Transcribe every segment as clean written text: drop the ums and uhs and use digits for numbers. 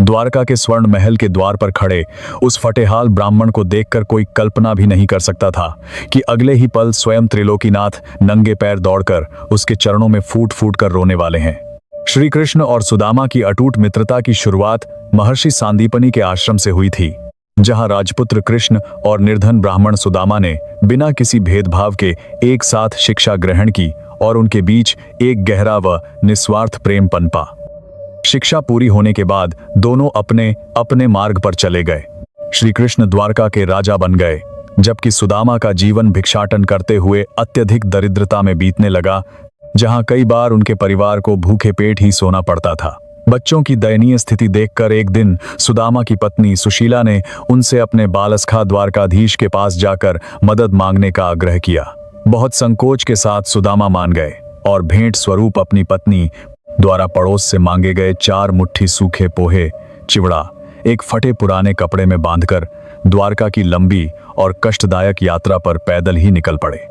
द्वारका के स्वर्ण महल के द्वार पर खड़े उस फटेहाल ब्राह्मण को देखकर कोई कल्पना भी नहीं कर सकता था कि अगले ही पल स्वयं त्रिलोकीनाथ नंगे पैर दौड़कर उसके चरणों में फूट फूट कर रोने वाले हैं। श्री कृष्ण और सुदामा की अटूट मित्रता की शुरुआत महर्षि सांदीपनि के आश्रम से हुई थी, जहां राजपुत्र कृष्ण और निर्धन ब्राह्मण सुदामा ने बिना किसी भेदभाव के एक साथ शिक्षा ग्रहण की और उनके बीच एक गहरा व निस्वार्थ प्रेम पनपा। शिक्षा पूरी होने के बाद दोनों अपने अपने मार्ग पर चले गए। श्री कृष्ण द्वारका के राजा बन गए, जबकि सुदामा का जीवन भिक्षाटन करते हुए अत्यधिक दरिद्रता में बीतने लगा, जहां कई बार उनके परिवार को भूखे पेट ही सोना पड़ता था। बच्चों की दयनीय स्थिति देखकर एक दिन सुदामा की पत्नी सुशीला ने उनसे अपने बालसखा द्वारकाधीश के पास जाकर मदद मांगने का आग्रह किया। बहुत संकोच के साथ सुदामा मान गए और भेंट स्वरूप अपनी पत्नी द्वारा पड़ोस से मांगे गए 4 मुट्ठी सूखे पोहे, चिवड़ा एक फटे पुराने कपड़े में बांधकर द्वारका की लंबी और कष्टदायक यात्रा पर पैदल ही निकल पड़े।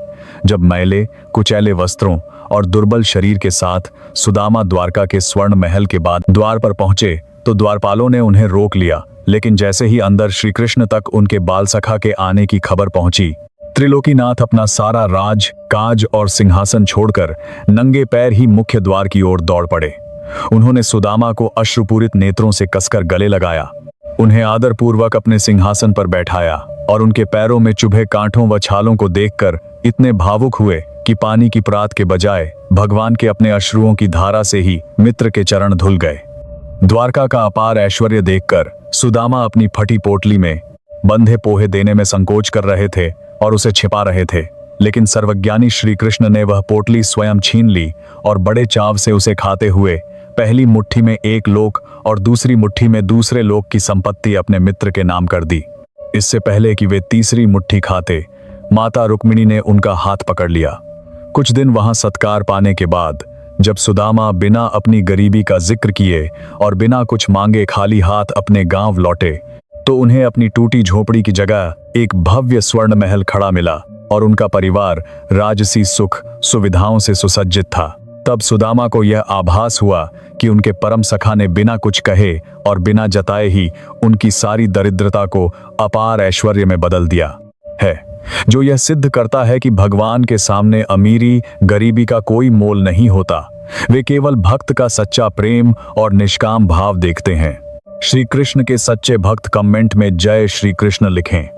जब मैले कुचैले वस्त्रों और दुर्बल शरीर के साथ सुदामा द्वारका के स्वर्ण महल के बाद द्वार पर पहुंचे तो द्वारपालों ने उन्हें रोक लिया, लेकिन जैसे ही अंदर श्री कृष्ण तक उनके बालसखा के आने की खबर पहुंची, त्रिलोकीनाथ अपना सारा राज काज और सिंहासन छोड़कर नंगे पैर ही मुख्य द्वार की ओर दौड़ पड़े। उन्होंने सुदामा को अश्रुपूरित नेत्रों से कसकर गले लगाया, उन्हें आदरपूर्वक अपने सिंहासन पर बैठाया और उनके पैरों में चुभे कांटों व छालों को देखकर इतने भावुक हुए कि पानी की प्रात के बजाय भगवान के अपने अश्रुओं की धारा से ही मित्र के चरण धुल गए। द्वारका का अपार ऐश्वर्य देखकर सुदामा अपनी फटी पोटली में बंधे पोहे देने में संकोच कर रहे थे और उसे छिपा रहे थे, लेकिन सर्वज्ञानी श्री कृष्ण ने वह पोटली स्वयं छीन ली और बड़े चाव से उसे खाते हुए पहली मुट्ठी में एक लोक और दूसरी मुट्ठी में दूसरे लोक की संपत्ति अपने मित्र के नाम कर दी। इससे पहले कि वे तीसरी मुट्ठी खाते, माता रुक्मिणी ने उनका हाथ पकड़ लिया। कुछ दिन वहां सत्कार पाने के बाद जब सुदामा बिना अपनी गरीबी का जिक्र किए और बिना कुछ मांगे खाली हाथ अपने गांव लौटे, तो उन्हें अपनी टूटी झोपड़ी की जगह एक भव्य स्वर्ण महल खड़ा मिला और उनका परिवार राजसी सुख सुविधाओं से सुसज्जित था। तब सुदामा को यह आभास हुआ कि उनके परम सखा ने बिना कुछ कहे और बिना जताए ही उनकी सारी दरिद्रता को अपार ऐश्वर्य में बदल दिया है, जो यह सिद्ध करता है कि भगवान के सामने अमीरी गरीबी का कोई मोल नहीं होता। वे केवल भक्त का सच्चा प्रेम और निष्काम भाव देखते हैं। श्री कृष्ण के सच्चे भक्त कमेंट में जय श्री कृष्ण लिखें।